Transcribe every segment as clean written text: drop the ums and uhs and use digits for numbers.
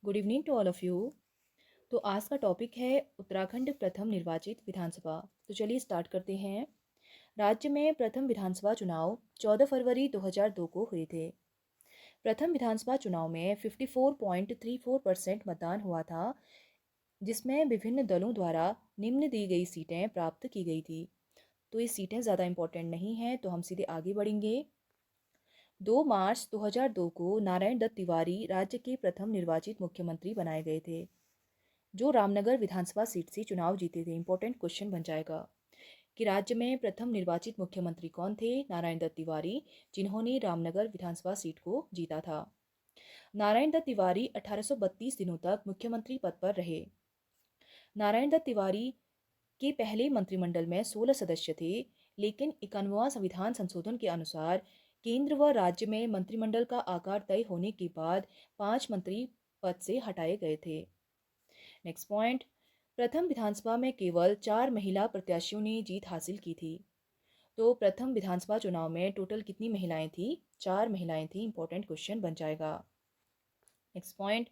Good evening to all of you. तो आज का टॉपिक है उत्तराखंड प्रथम निर्वाचित विधानसभा। तो चलिए स्टार्ट करते हैं। राज्य में प्रथम विधानसभा चुनाव 14 फरवरी 2002 को हुए थे। प्रथम विधानसभा चुनाव में 54.34% मतदान हुआ था, जिसमें विभिन्न दलों द्वारा निम्न दी गई सीटें प्राप्त की गई थी। तो ये सीटें ज़्यादा इंपॉर्टेंट नहीं हैं, तो हम सीधे आगे बढ़ेंगे। 2 मार्च 2002 को नारायण दत्त तिवारी राज्य के प्रथम निर्वाचित मुख्यमंत्री बनाए गए थे, जो रामनगर विधानसभा सीट से चुनाव जीते थे। इंपॉर्टेंट क्वेश्चन बन जाएगा कि राज्य में प्रथम निर्वाचित मुख्यमंत्री कौन थे? नारायण दत्त तिवारी, जिन्होंने रामनगर विधानसभा सीट को जीता था। नारायण दत्त तिवारी 1832 दिनों तक मुख्यमंत्री पद पर रहे। नारायण दत्त तिवारी के पहले मंत्रिमंडल में 16 सदस्य थे, लेकिन 91वां संविधान संशोधन के अनुसार केंद्र व राज्य में मंत्रिमंडल का आकार तय होने के बाद 5 मंत्री पद से हटाए गए थे। नेक्स्ट पॉइंट, प्रथम विधानसभा में केवल 4 महिला प्रत्याशियों ने जीत हासिल की थी। तो प्रथम विधानसभा चुनाव में टोटल कितनी महिलाएं थी? 4 महिलाएं थी। इंपॉर्टेंट क्वेश्चन बन जाएगा। नेक्स्ट पॉइंट,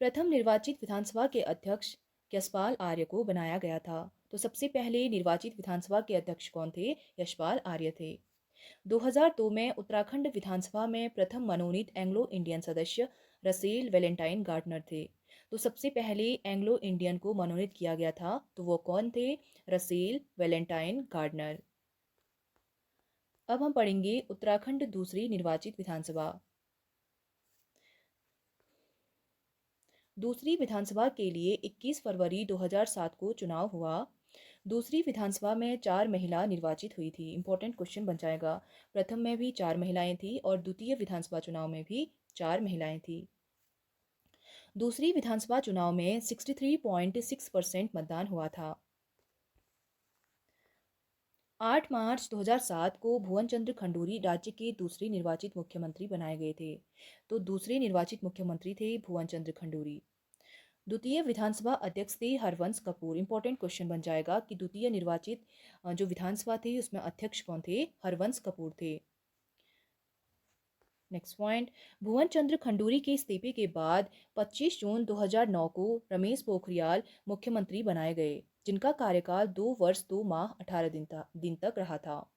प्रथम निर्वाचित विधानसभा के अध्यक्ष यशपाल आर्य को बनाया गया था। तो सबसे पहले निर्वाचित विधानसभा के अध्यक्ष कौन थे? यशपाल आर्य थे। 2002 में उत्तराखंड विधानसभा में प्रथम मनोनीत एंग्लो इंडियन सदस्य रसेल वेलेंटाइन गार्डनर थे। तो सबसे पहले एंग्लो इंडियन को मनोनीत किया गया था, तो वो कौन थे? Russell Valentine Gardner. अब हम पढ़ेंगे उत्तराखंड दूसरी निर्वाचित विधानसभा। दूसरी विधानसभा के लिए 21 फरवरी 2007 को चुनाव हुआ। दूसरी विधानसभा में 4 महिला निर्वाचित हुई थी। इंपॉर्टेंट क्वेश्चन बन जाएगा। प्रथम में भी 4 महिलाएं थी और द्वितीय विधानसभा चुनाव में भी 4 महिलाएं थी। दूसरी विधानसभा चुनाव में 63.6% मतदान हुआ था। 8 मार्च 2007 को भुवन चंद्र खंडूरी राज्य के दूसरे निर्वाचित मुख्यमंत्री बनाए गए थे। तो दूसरे निर्वाचित मुख्यमंत्री थे भुवन चंद्र खंडूरी। द्वितीय विधानसभा अध्यक्ष थे हरवंश कपूर। इंपॉर्टेंट क्वेश्चन बन जाएगा कि द्वितीय निर्वाचित जो विधानसभा थी उसमें अध्यक्ष कौन थे? हरवंश कपूर थे। नेक्स्ट पॉइंट, भुवन चंद्र खंडूरी के इस्तीफे के बाद 25 जून 2009 को रमेश पोखरियाल मुख्यमंत्री बनाए गए, जिनका कार्यकाल 2 वर्ष 2 माह 18 दिन तक रहा था।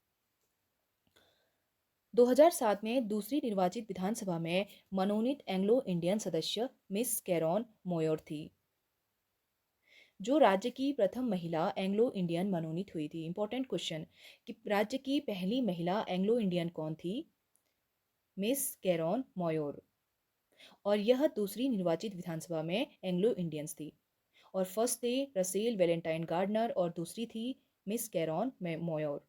2007 में दूसरी निर्वाचित विधानसभा में मनोनीत एंग्लो इंडियन सदस्य मिस कैरॉन मोयोर थी, जो राज्य की प्रथम महिला एंग्लो इंडियन मनोनीत हुई थी। इंपॉर्टेंट क्वेश्चन कि राज्य की पहली महिला एंग्लो इंडियन कौन थी? मिस कैरॉन मोयोर। और यह दूसरी निर्वाचित विधानसभा में एंग्लो इंडियंस थी। और फर्स्ट थे रसेल वेलेंटाइन गार्डनर और दूसरी थी मिस कैरॉन मोयोर।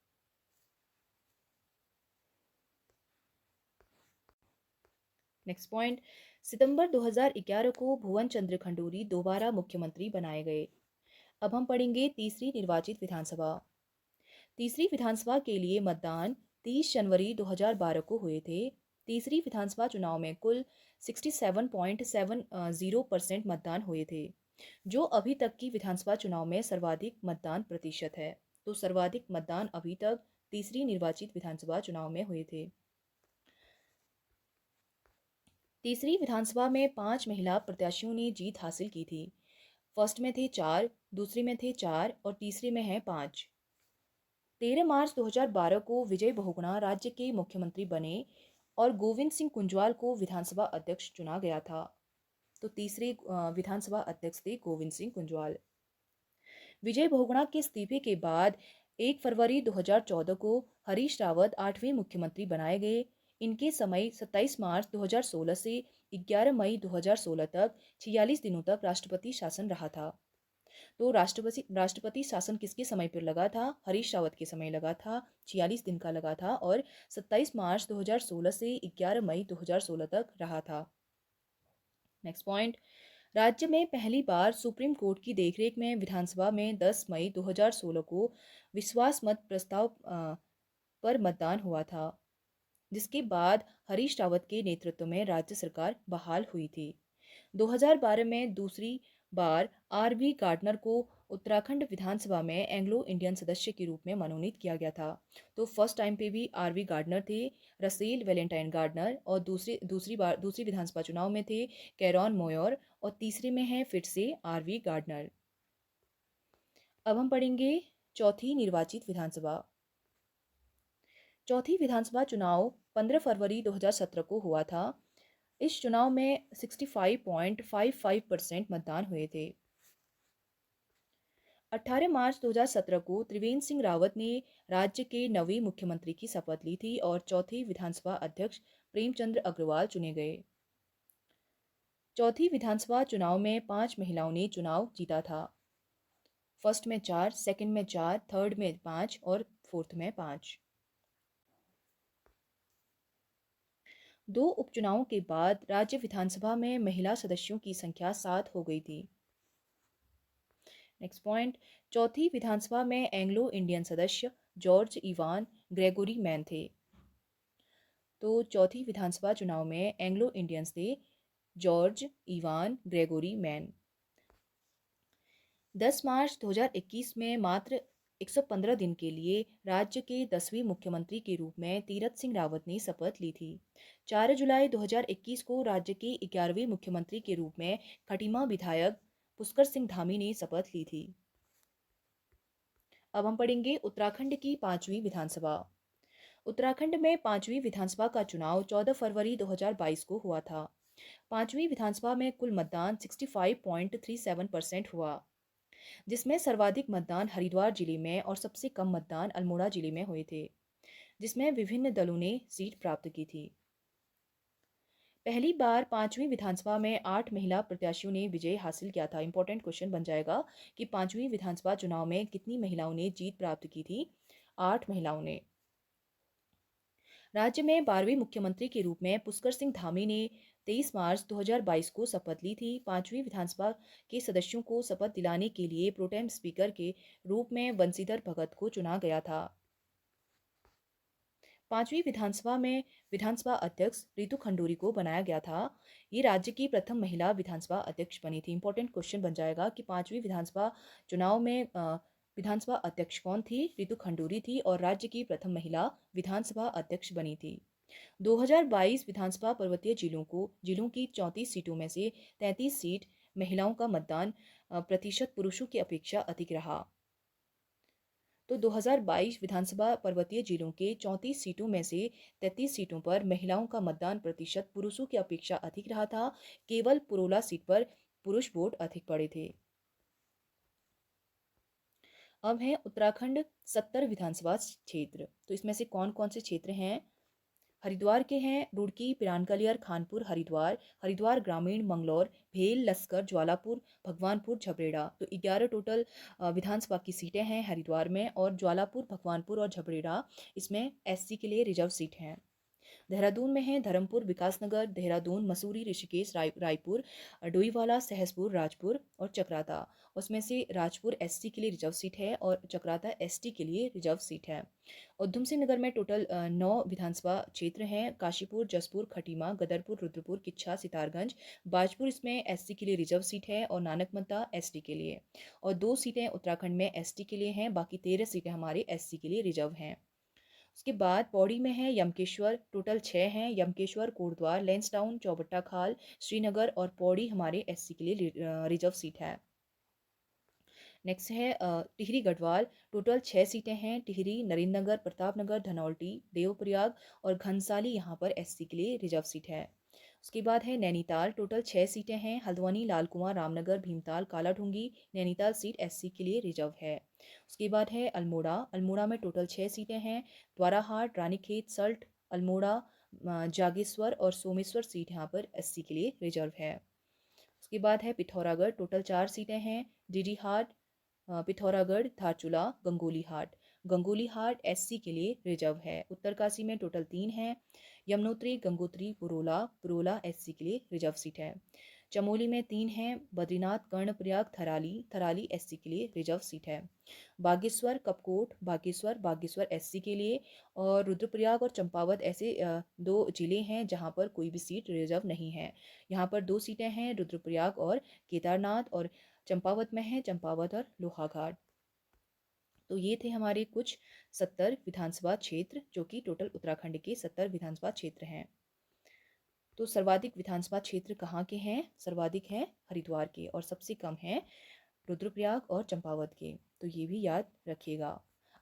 नेक्स्ट पॉइंट, सितंबर 2011 को भुवन चंद्र खंडूरी दोबारा मुख्यमंत्री बनाए गए। अब हम पढ़ेंगे तीसरी निर्वाचित विधानसभा। तीसरी विधानसभा के लिए मतदान 30 जनवरी 2012 को हुए थे। तीसरी विधानसभा चुनाव में कुल 67.70% मतदान हुए थे, जो अभी तक की विधानसभा चुनाव में सर्वाधिक मतदान प्रतिशत है। तो सर्वाधिक मतदान अभी तक तीसरी निर्वाचित विधानसभा चुनाव में हुए थे। तीसरी विधानसभा में 5 महिला प्रत्याशियों ने जीत हासिल की थी। फर्स्ट में थे 4, दूसरी में थे 4 और तीसरी में हैं 5। 13 मार्च 2012 को विजय बहुगुणा राज्य के मुख्यमंत्री बने और गोविंद सिंह कुंजवाल को विधानसभा अध्यक्ष चुना गया था। तो तीसरे विधानसभा अध्यक्ष थे गोविंद सिंह कुंजवाल। विजय बहुगुणा के इस्तीफे के बाद 1 फरवरी 2014 को हरीश रावत 8वें मुख्यमंत्री बनाए गए। इनके समय 27 मार्च 2016 से 11 मई 2016 तक 46 दिनों तक राष्ट्रपति शासन रहा था। तो राष्ट्रपति शासन किसके समय पर लगा था? हरीश रावत के समय लगा था, 46 दिन का लगा था और 27 मार्च 2016 से 11 मई 2016 तक रहा था। नेक्स्ट पॉइंट, राज्य में पहली बार सुप्रीम कोर्ट की देखरेख में विधानसभा में 10 मई 2016 को विश्वास मत प्रस्ताव पर मतदान हुआ था, जिसके बाद हरीश रावत के नेतृत्व में राज्य सरकार बहाल हुई थी। 2012 में दूसरी बार आर वी गार्डनर को उत्तराखंड विधानसभा में एंग्लो इंडियन सदस्य के रूप में मनोनीत किया गया था। तो फर्स्ट टाइम पे भी आरवी गार्डनर थे, रसील वैलेंटाइन गार्डनर, और दूसरी विधानसभा चुनाव में थे कैरॉन मोयर, और तीसरे में है फिर से आरवी गार्डनर। अब हम पढ़ेंगे चौथी निर्वाचित विधानसभा। चौथी विधानसभा चुनाव 15 फरवरी 2017 को हुआ था। इस चुनाव में 65.55% मतदान हुए थे। 18 मार्च 2017 को त्रिवेंद्र सिंह रावत ने राज्य के नवे मुख्यमंत्री की शपथ ली थी और चौथी विधानसभा अध्यक्ष प्रेमचंद्र अग्रवाल चुने गए। चौथी विधानसभा चुनाव में 5 महिलाओं ने चुनाव जीता था। फर्स्ट में 4, सेकंड में 4, थर्ड में 5 और फोर्थ में 5। दो उपचुनावों के बाद राज्य विधानसभा में महिला सदस्यों की संख्या 7 हो गई थी। नेक्स्ट पॉइंट, चौथी विधानसभा में एंग्लो इंडियन सदस्य जॉर्ज इवान ग्रेगोरी मैन थे। तो चौथी विधानसभा चुनाव में एंग्लो इंडियंस थे जॉर्ज इवान ग्रेगोरी मैन। 10 मार्च 2021 में मात्र 115 दिन के लिए राज्य के 10वें मुख्यमंत्री के रूप में तीरथ सिंह रावत ने शपथ ली थी। 4 जुलाई 2021 को राज्य के 11वें मुख्यमंत्री के रूप में खटीमा विधायक पुष्कर सिंह धामी ने शपथ ली थी। अब हम पढ़ेंगे उत्तराखंड की 5वीं विधानसभा। उत्तराखंड में 5वीं विधानसभा का चुनाव 14 फरवरी 2022 को हुआ था। 5वीं विधानसभा में कुल मतदान 65.37% हुआ, जिसमें सर्वाधिक मतदान हरिद्वार जिले में और सबसे कम मतदान अल्मोड़ा जिले में हुए थे, जिसमें विभिन्न दलों ने सीट प्राप्त की थी। पहली बार 5वीं विधानसभा में 8 महिला प्रत्याशियों ने विजय हासिल किया था। इंपॉर्टेंट क्वेश्चन बन जाएगा कि 5वीं विधानसभा चुनाव में कितनी महिलाओं ने जीत प्राप्त की थी? 8 महिलाओं ने। राज्य में 12वें मुख्यमंत्री के रूप में पुष्कर सिंह धामी ने 23 मार्च 2022 को शपथ ली थी। 5वीं विधानसभा के सदस्यों को शपथ दिलाने के लिए प्रोटेम स्पीकर के रूप में बंशीधर भगत को चुना गया था। 5वीं विधानसभा में विधानसभा अध्यक्ष रितु खंडूरी को बनाया गया था। ये राज्य की प्रथम महिला विधानसभा अध्यक्ष बनी थी। इंपॉर्टेंट क्वेश्चन बन जाएगा कि 5वीं विधानसभा चुनाव में विधानसभा अध्यक्ष कौन थी? रितु खंडूरी थी और राज्य की प्रथम महिला विधानसभा अध्यक्ष बनी थी। 2022 विधानसभा पर्वतीय जिलों की 34 सीटों में से 33 सीट महिलाओं का मतदान प्रतिशत पुरुषों की अपेक्षा अधिक रहा। तो 2022 विधानसभा पर्वतीय जिलों के 34 सीटों में से 33 सीटों पर महिलाओं का मतदान प्रतिशत पुरुषों की अपेक्षा अधिक रहा था। केवल पुरोला सीट पर पुरुष वोट अधिक पड़े थे। अब है उत्तराखंड 70 विधानसभा क्षेत्र। तो इसमें से कौन कौन से क्षेत्र हैं? हरिद्वार के हैं रुड़की, पिरानकलियर, खानपुर, हरिद्वार ग्रामीण, मंगलौर, भेल, लस्कर, ज्वालापुर, भगवानपुर, झबरेड़ा। तो 11 टोटल विधानसभा की सीटें हैं हरिद्वार में, और ज्वालापुर, भगवानपुर और झबरेड़ा इसमें एससी के लिए रिजर्व सीट हैं। देहरादून में है धर्मपुर, विकासनगर, देहरादून, मसूरी, ऋषिकेश, रायपुर, डोईवाला, सहसपुर, राजपुर और चक्राता। उसमें से राजपुर एससी के लिए रिजर्व सीट है और चक्राता एसटी के लिए रिजर्व सीट है। उधम सिंह नगर में टोटल 9 विधानसभा क्षेत्र हैं। काशीपुर, जसपुर, खटीमा, गदरपुर, रुद्रपुर, किच्छा, सितारगंज, बाजपुर इसमें एससी के लिए रिजर्व सीट है और नानकमता एसटी के लिए। और 2 सीटें उत्तराखंड में एसटी के लिए हैं, बाकी 13 सीटें हमारे एससी के लिए रिजर्व हैं। उसके बाद पौड़ी में है यमकेश्वर, टोटल 6 हैं। यमकेश्वर, कोटद्वार, लैंसडाउन, चौबट्टा खाल, श्रीनगर और पौड़ी हमारे एससी के लिए रिजर्व सीट है। नेक्स्ट है टिहरी गढ़वाल, टोटल 6 सीटें हैं। टिहरी, नरेंद्रनगर, प्रतापनगर, धनौल्टी, देवप्रयाग और घनसाली यहाँ पर एससी के लिए रिजर्व सीट है। उसके बाद है नैनीताल, टोटल 6 सीटें हैं। हल्द्वानी, लालकुआं, रामनगर, भीमताल, कालाढूंगी, नैनीताल सीट एससी के लिए रिजर्व है। उसके बाद है अल्मोड़ा में टोटल 6 सीटें हैं। द्वाराहाट, रानीखेत, सल्ट, अल्मोड़ा, जागेश्वर और सोमेश्वर सीट यहाँ पर एससी के लिए रिजर्व है। उसके बाद है पिथौरागढ़, टोटल 4 सीटें हैं। डीडीहाट, पिथौरागढ़, धारचूला, गंगोली हाट एससी के लिए रिजर्व है। उत्तरकाशी में टोटल 3 हैं। यमुनोत्री, गंगोत्री, पुरोला एससी के लिए रिजर्व सीट है। चमोली में 3 हैं। बद्रीनाथ, कर्णप्रयाग, थराली एससी के लिए रिजर्व सीट है। बागेश्वर, कपकोट, बागेश्वर एससी के लिए, और रुद्रप्रयाग और चंपावत ऐसे 2 जिले हैं जहां पर कोई भी सीट रिजर्व नहीं है। यहाँ पर 2 सीटें हैं, रुद्रप्रयाग और केदारनाथ, और चंपावत में है चंपावत और लोहाघाट। तो ये थे हमारे कुछ 70 विधानसभा क्षेत्र, जो कि टोटल उत्तराखंड के 70 विधानसभा क्षेत्र हैं। तो सर्वाधिक विधानसभा क्षेत्र कहाँ के हैं? सर्वाधिक हैं हरिद्वार के, और सबसे कम हैं रुद्रप्रयाग और चंपावत के। तो ये भी याद रखिएगा।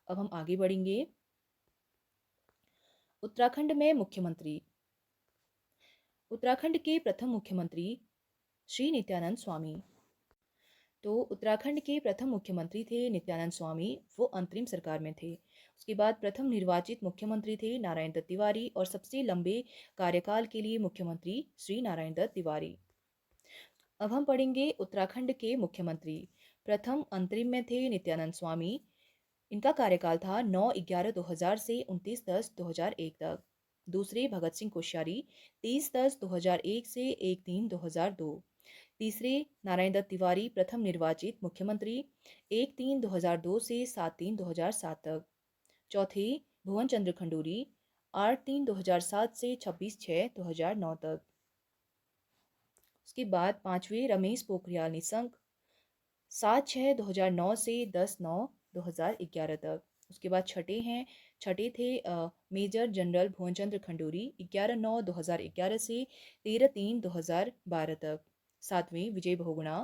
अब हम आगे बढ़ेंगे। उत्तराखंड में मुख्यमंत्री। उत्तराखंड के प्रथम मुख्यमंत्री श्री नित्यानंद स्वामी। तो उत्तराखंड के प्रथम मुख्यमंत्री थे नित्यानंद स्वामी, वो अंतरिम सरकार में थे। उसके बाद प्रथम निर्वाचित मुख्यमंत्री थे नारायण दत्त तिवारी, और सबसे लंबे कार्यकाल के लिए मुख्यमंत्री श्री नारायण दत्त तिवारी। अब हम पढ़ेंगे उत्तराखंड के मुख्यमंत्री। प्रथम अंतरिम में थे नित्यानंद स्वामी। इनका कार्यकाल था 9/11/2000 से 29/10/2001 तक। दूसरे भगत सिंह कोश्यारी, 30/10/2001 से 1/3/2002। तीसरे नारायण दत्त तिवारी, प्रथम निर्वाचित मुख्यमंत्री, 1/3/2002 से 7/3/2007 तक। चौथे भुवन चंद्र खंडूरी, 8/3/2007 से 26/6/2009 तक। उसके बाद पांचवें रमेश पोखरियाल निशंक, 7/6/2009 से 10/9/2011 तक। उसके बाद छठे थे मेजर जनरल भुवन चंद्र खंडूरी, 11/9/2011 से 13/3/2012 तक। सातवें विजय बहुगुणा,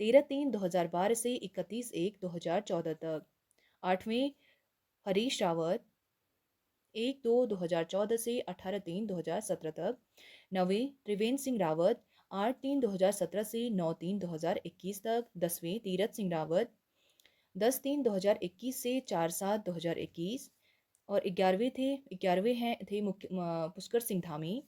13/3/2012 से 31/1/2014 तक। आठवें हरीश रावत, 1/2/2014 से 18/3/2017 तक। नवें त्रिवेंद्र सिंह रावत, 8/3/2017 से 9/3/2021 तक। दसवें तीरथ सिंह रावत, 10/3/2021 से 4/7/2021। और 11वें थे पुष्कर सिंह धामी,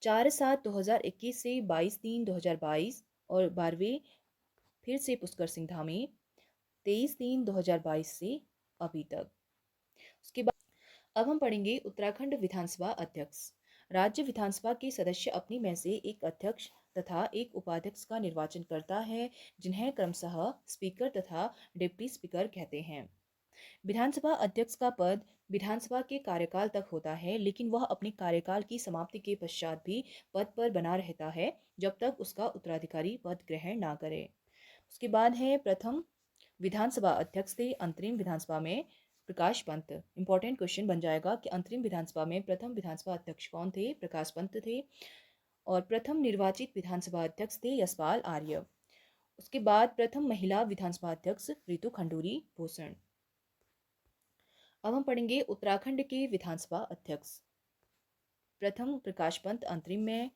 4/7/2021 से 22/3/2022। और 12वें फिर से पुष्कर सिंह धामी, 23/3/2022 से अभी तक। उसके बाद अब हम पढ़ेंगे उत्तराखंड विधानसभा अध्यक्ष। राज्य विधानसभा के सदस्य अपनी में से एक अध्यक्ष तथा एक उपाध्यक्ष का निर्वाचन करता है, जिन्हें क्रमशः स्पीकर तथा डिप्टी स्पीकर कहते हैं। विधानसभा अध्यक्ष का पद विधानसभा के कार्यकाल तक होता है, लेकिन वह अपने कार्यकाल की समाप्ति के पश्चात भी पद पर बना रहता है, जब तक उसका उत्तराधिकारी पद ग्रहण ना करे। उसके बाद है प्रथम विधानसभा अध्यक्ष थे अंतरिम विधानसभा में प्रकाश पंत। इंपॉर्टेंट क्वेश्चन बन जाएगा कि अंतरिम विधानसभा में प्रथम विधानसभा अध्यक्ष कौन थे? प्रकाश पंत थे। और प्रथम निर्वाचित विधानसभा अध्यक्ष थे यशपाल आर्य। उसके बाद प्रथम महिला विधानसभा अध्यक्ष रितु खंडूरी भूषण। अब हम पढ़ेंगे उत्तराखंड के विधानसभा अध्यक्ष। प्रथम प्रकाश पंत अंतरिम में,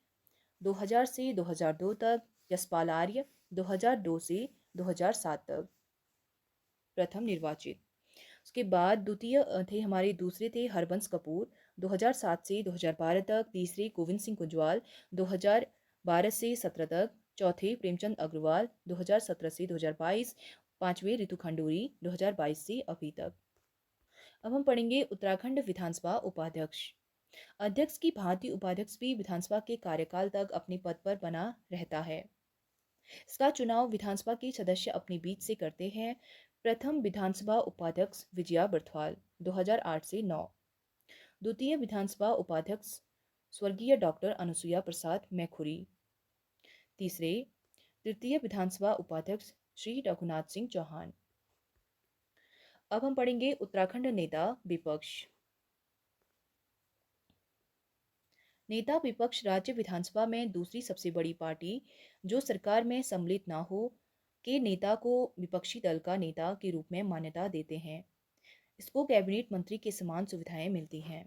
2000 से 2002 तक यशपाल आर्य, 2002 से 2007 तक प्रथम निर्वाचित। उसके बाद दूसरे थे हरबंस कपूर, 2007 से 2012 तक। तीसरे गोविंद सिंह कुंजवाल, 2012 से 17 तक। चौथे प्रेमचंद अग्रवाल, 2017 से 2022। पांचवें रितु खंडूरी, 2022 से अभी तक। अब हम पढ़ेंगे उत्तराखंड विधानसभा उपाध्यक्ष। अध्यक्ष की भांति उपाध्यक्ष भी विधानसभा के कार्यकाल तक अपने पद पर बना रहता है। इसका चुनाव विधानसभा के सदस्य अपने बीच से करते हैं। प्रथम विधानसभा उपाध्यक्ष विजया बर्थवाल, 2008 से 9। द्वितीय विधानसभा उपाध्यक्ष स्वर्गीय डॉक्टर अनुसुईया प्रसाद मैखुरी। तृतीय विधानसभा उपाध्यक्ष श्री रघुनाथ सिंह चौहान। अब हम पढ़ेंगे उत्तराखंड नेता विपक्ष। नेता विपक्ष राज्य विधानसभा में दूसरी सबसे बड़ी पार्टी, जो सरकार में सम्मिलित ना हो, के नेता को विपक्षी दल का नेता के रूप में मान्यता देते हैं। इसको कैबिनेट मंत्री के समान सुविधाएं मिलती हैं।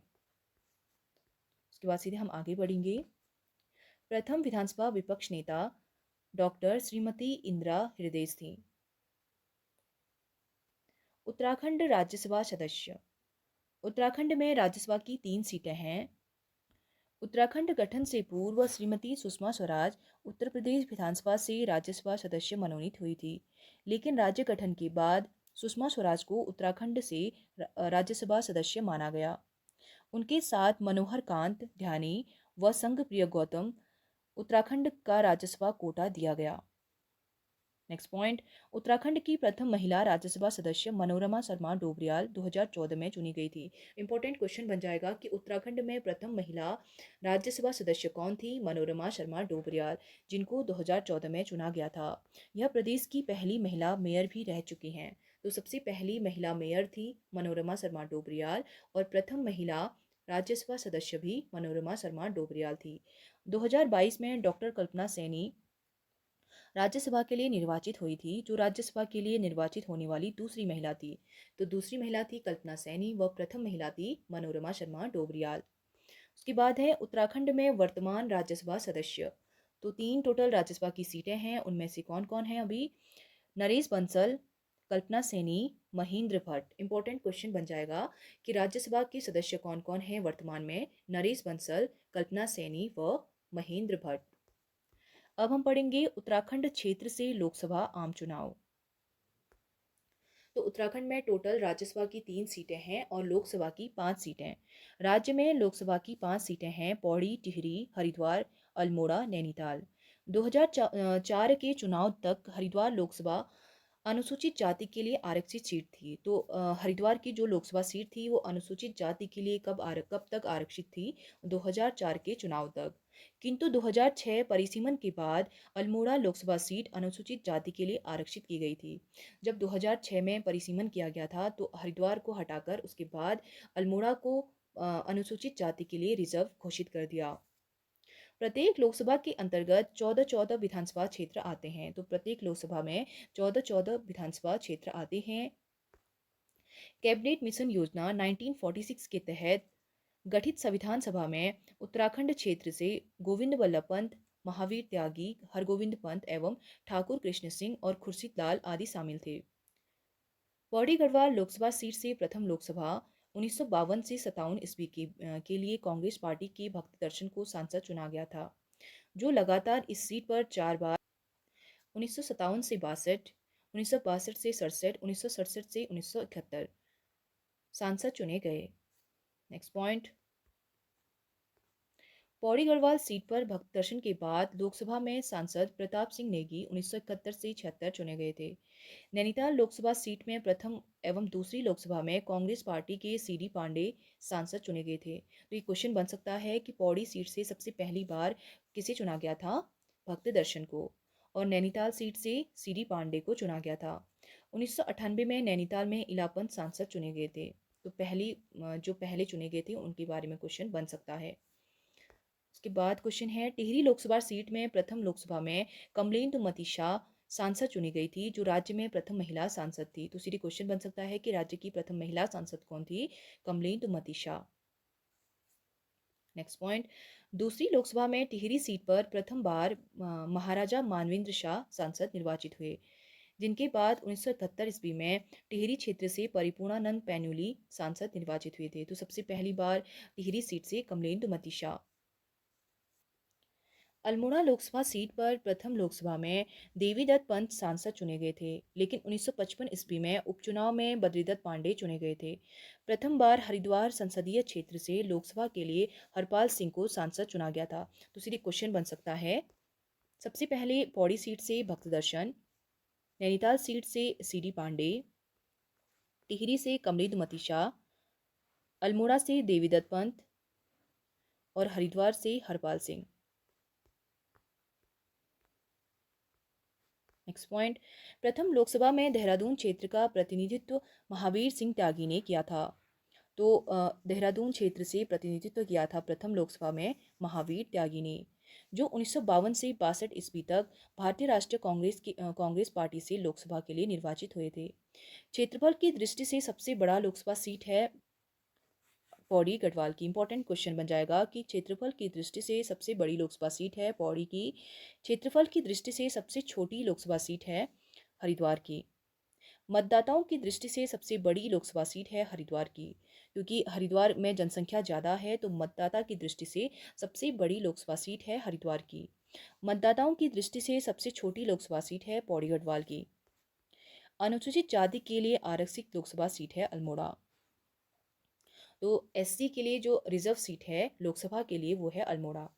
उसके बाद सीधे हम आगे बढ़ेंगे। प्रथम विधानसभा विपक्ष नेता डॉक्टर श्रीमती इंदिरा हृदयेश थी। उत्तराखंड राज्यसभा सदस्य। उत्तराखंड में राज्यसभा की 3 सीटें हैं। उत्तराखंड गठन से पूर्व श्रीमती सुषमा स्वराज उत्तर प्रदेश विधानसभा से राज्यसभा सदस्य मनोनीत हुई थी, लेकिन राज्य गठन के बाद सुषमा स्वराज को उत्तराखंड से राज्यसभा सदस्य माना गया। उनके साथ मनोहर कांत ध्यानी व संघ प्रिय गौतम उत्तराखंड का राज्यसभा कोटा दिया गया। नेक्स्ट पॉइंट, उत्तराखंड की प्रथम महिला राज्यसभा सदस्य मनोरमा शर्मा डोबरियाल 2014 में चुनी गई थी। इंपॉर्टेंट क्वेश्चन बन जाएगा कि उत्तराखंड में प्रथम महिला राज्यसभा सदस्य कौन थी? मनोरमा शर्मा डोबरियाल, जिनको 2014 में चुना गया था। यह प्रदेश की पहली महिला मेयर भी रह चुकी हैं। तो सबसे पहली महिला मेयर थी मनोरमा शर्मा डोबरियाल और प्रथम महिला राज्यसभा सदस्य भी मनोरमा शर्मा डोबरियाल थी। 2022 में डॉक्टर कल्पना सैनी राज्यसभा के लिए निर्वाचित हुई थी, जो राज्यसभा के लिए निर्वाचित होने वाली दूसरी महिला थी। तो दूसरी महिला थी कल्पना सैनी व प्रथम महिला थी मनोरमा शर्मा डोबरियाल। उसके बाद है उत्तराखंड में वर्तमान राज्यसभा सदस्य। तो 3 टोटल राज्यसभा की सीटें हैं, उनमें से कौन कौन है अभी? नरेश बंसल, कल्पना सैनी, महेंद्र भट्ट। इंपॉर्टेंट क्वेश्चन बन जाएगा कि राज्यसभा के सदस्य कौन कौन हैं वर्तमान में? नरेश बंसल, कल्पना सैनी व महेंद्र भट्ट। अब हम पढ़ेंगे उत्तराखंड क्षेत्र से लोकसभा आम चुनाव। तो उत्तराखंड में टोटल राज्यसभा की 3 सीटें हैं और लोकसभा की 5 सीटें। राज्य में लोकसभा की 5 सीटें हैं पौड़ी, टिहरी, हरिद्वार, अल्मोड़ा, नैनीताल। 2004 के चुनाव तक हरिद्वार लोकसभा अनुसूचित जाति के लिए आरक्षित सीट थी। तो हरिद्वार की जो लोकसभा सीट थी वो अनुसूचित जाति के लिए कब तक आरक्षित थी? 2004 के चुनाव तक। किंतु 2006 परिसीमन के बाद अल्मोड़ा लोकसभा सीट अनुसूचित जाति के लिए आरक्षित की गई थी। जब 2006 में परिसीमन किया गया था तो हरिद्वार को हटाकर उसके बाद अल्मोड़ा को अनुसूचित जाति के लिए रिजर्व घोषित कर दिया। प्रत्येक लोकसभा के अंतर्गत 14-14 विधानसभा क्षेत्र आते हैं। तो प्रत्येक लोकसभा में 14-14 विधानसभा क्षेत्र आते हैं। कैबिनेट मिशन योजना 1946 के तहत गठित संविधान सभा में उत्तराखंड क्षेत्र से गोविंद बल्लभ पंत, महावीर त्यागी, हरगोविंद पंत एवं ठाकुर कृष्ण सिंह और खुर्शीद लाल आदि शामिल थे। पौड़ी गढ़वाल लोकसभा सीट से प्रथम लोकसभा 1952 से 57 ईस्वी के लिए कांग्रेस पार्टी के भक्ति दर्शन को सांसद चुना गया था, जो लगातार इस सीट पर 4 बार 1957 से 62, 1962 से 67, 1967 से 1971 सांसद चुने गए। Next point, Pauri Garhwal seat पर भक्त दर्शन के बाद लोकसभा में सांसद प्रताप सिंह नेगी 1971 से 76 चुने गए थे। नैनीताल लोकसभा सीट में प्रथम एवं दूसरी लोकसभा में कांग्रेस पार्टी के सीडी पांडे सांसद चुने गए थे। तो ये क्वेश्चन बन सकता है कि पौड़ी सीट से सबसे पहली बार किसे चुना गया था? भक्त दर्शन को। और नैनीताल सीट से सीडी पांडे को चुना गया था। 1998 में नैनीताल में इलापंत सांसद चुने गए थे। तो जो पहले चुने गए थे उनके बारे में क्वेश्चन बन सकता है। उसके बाद क्वेश्चन है, टिहरी लोकसभा सीट में प्रथम लोकसभा में कमलेन्दु मती शाह सांसद चुनी गई थी, जो राज्य में प्रथम महिला सांसद थी। तो सीधे क्वेश्चन बन सकता है कि राज्य की प्रथम महिला सांसद कौन थी? कमलेन्दु मती शाह। नेक्स्ट पॉइंट, दूसरी लोकसभा में टिहरी सीट पर प्रथम बार महाराजा मानवेंद्र शाह सांसद निर्वाचित हुए, जिनके बाद 1971 ईस्वी में टिहरी क्षेत्र से परिपूर्णानंद पैन्यूली सांसद निर्वाचित हुए थे। तो सबसे पहली बार टिहरी सीट से कमलेन्दु मती शाह। अल्मोड़ा लोकसभा सीट पर प्रथम लोकसभा में देवीदत्त पंत सांसद चुने गए थे, लेकिन 1955 ईस्वी में उपचुनाव में बद्रीदत्त पांडे चुने गए थे। प्रथम बार हरिद्वार संसदीय क्षेत्र से लोकसभा के लिए हरपाल सिंह को सांसद चुना गया था। तो सीधे क्वेश्चन बन सकता है, सबसे पहले पौड़ी सीट से भक्त दर्शन, नैनीताल सीट से सीडी पांडे, टिहरी से कमलेन्दु मती शाह, अल्मोड़ा से देवीदत्त पंत और हरिद्वार से हरपाल सिंह। नेक्स्ट पॉइंट, प्रथम लोकसभा में देहरादून क्षेत्र का प्रतिनिधित्व महावीर सिंह त्यागी ने किया था। तो देहरादून क्षेत्र से प्रतिनिधित्व किया था प्रथम लोकसभा में महावीर त्यागी ने, जो 1952 से 62 ईस्वी तक भारतीय राष्ट्रीय कांग्रेस पार्टी से लोकसभा के लिए निर्वाचित हुए थे। क्षेत्रफल की दृष्टि से सबसे बड़ा लोकसभा सीट है पौड़ी गढ़वाल की। इंपॉर्टेंट क्वेश्चन बन जाएगा कि क्षेत्रफल की दृष्टि से सबसे बड़ी लोकसभा सीट है पौड़ी की, क्षेत्रफल की दृष्टि से सबसे छोटी लोकसभा सीट है हरिद्वार की। मतदाताओं की दृष्टि से सबसे बड़ी लोकसभा सीट है हरिद्वार की, क्योंकि हरिद्वार में जनसंख्या ज़्यादा है, तो मतदाता की दृष्टि से सबसे बड़ी लोकसभा सीट है हरिद्वार की। मतदाताओं की दृष्टि से सबसे छोटी लोकसभा सीट है पौड़ी गढ़वाल की। अनुसूचित जाति के लिए आरक्षित लोकसभा सीट है अल्मोड़ा। तो एससी के लिए जो रिजर्व सीट है लोकसभा के लिए वो है अल्मोड़ा।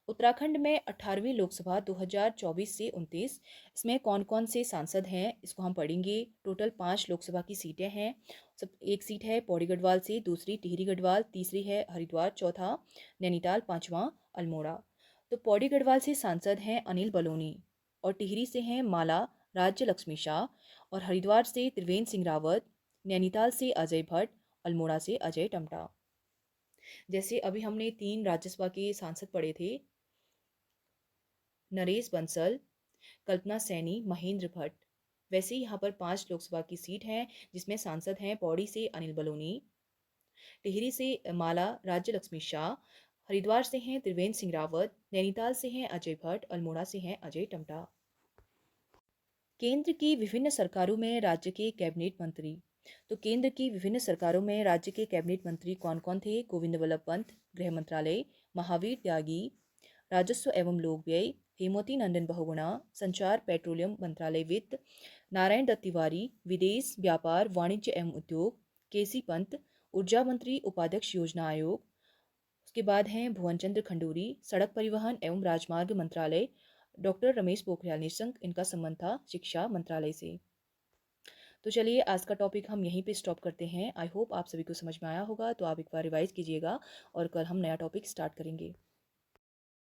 उत्तराखंड में 18वीं लोकसभा 2024 से 29, इसमें कौन कौन से सांसद हैं इसको हम पढ़ेंगे। टोटल 5 लोकसभा की सीटें हैं। सब एक सीट है पौड़ी गढ़वाल से, दूसरी टिहरी गढ़वाल, तीसरी है हरिद्वार, चौथा नैनीताल, पांचवा अल्मोड़ा। तो पौड़ी गढ़वाल से सांसद हैं अनिल बलूनी, और टिहरी से हैं माला राज्य लक्ष्मी शाह, और हरिद्वार से त्रिवेंद्र सिंह रावत, नैनीताल से अजय भट्ट, अल्मोड़ा से अजय टमटा। जैसे अभी हमने 3 राज्यसभा के सांसद पढ़े थे, नरेश बंसल, कल्पना सैनी, महेंद्र भट्ट। वैसे ही यहाँ पर 5 लोकसभा की सीट हैं जिसमें सांसद हैं पौड़ी से अनिल बलूनी, टिहरी से माला राज्य लक्ष्मी शाह, हरिद्वार से हैं त्रिवेंद्र सिंह रावत, नैनीताल से हैं अजय भट्ट, अल्मोड़ा से हैं अजय टमटा। केंद्र की विभिन्न सरकारों में राज्य के कैबिनेट मंत्री। तो केंद्र की विभिन्न सरकारों में राज्य के कैबिनेट मंत्री कौन कौन थे? गोविंद वल्लभ पंत, गृह मंत्रालय, महावीर त्यागी, राजस्व एवं लोक व्यय, हेमवती नंदन बहुगुणा, संचार पेट्रोलियम मंत्रालय, वित्त, नारायण दत्त तिवारी, विदेश व्यापार वाणिज्य एवं उद्योग, केसी पंत, ऊर्जा मंत्री उपाध्यक्ष योजना आयोग। उसके बाद हैं भुवन चंद्र खंडूरी, सड़क परिवहन एवं राजमार्ग मंत्रालय, डॉक्टर रमेश पोखरियाल निशंक, इनका संबंध था शिक्षा मंत्रालय से। तो चलिए आज का टॉपिक हम यहीं पे स्टॉप करते हैं। आई होप आप सभी को समझ में आया होगा। तो आप एक बार रिवाइज कीजिएगा और कल हम नया टॉपिक स्टार्ट करेंगे।